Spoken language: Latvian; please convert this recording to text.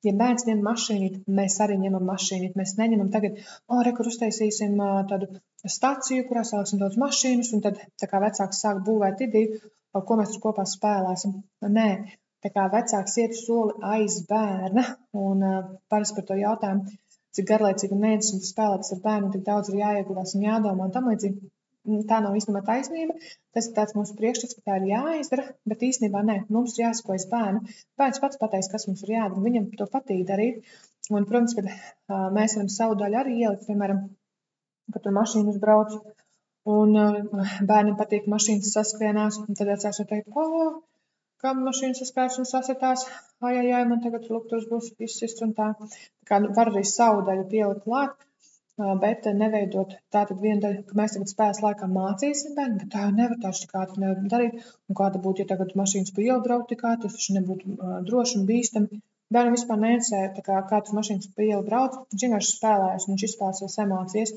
Ja bērns ņem mašīnīt, mēs arī ņemam mašīnīt. Mēs neņemam tagad, kur uztaisīsim tādu staciju, kurā saliksim daudz mašīnas, un tad tā kā vecāks sāk būvēt ideju, ko mēs tur kopā spēlēsim. Nē, tā kā vecāks iet soli aiz bērna, un parasti par to jautājumu, cik garlaicīgi un neinteresanti spēlētas ar bērnu, tik daudz ir jāiegulās un jādomā un tam līdzīgi. Tā nav īstenībā taisnība. Tas ir tāds mūsu priekšstats, ka tā ir jāizdara, bet īstenībā nē, mums ir jāsako aiz bērnu. Bērns pats pateiks, kas mums ir jādara, viņam to patīk darīt. Un, protams, kad mēs varam savu daļu arī ielikt, piemēram, kad tur mašīnas brauc, un bērnam patīk mašīnas saskrienās, un tad vecāks var teikt, kā mašīnas saskrienās un sasitās, man tagad lukturs būs izsists un tā. Tā kā var arī savu daļu pielikt klāt. Bet neveidot tātad vienu daļu, ka mēs tagad spēles laikā mācīsim bērnu, bet tā jau nevar taču kā tā nevar darīt. Un kā tā būtu, ja tagad mašīnas pa ielu brauktu, kā tas taču nebūtu droši un bīstami. Bērnam vispār neinteresē, kā tas mašīnas pa ielu brauc. Viņš vienkārši spēlējas un viņš izspēlēs savas emocijas.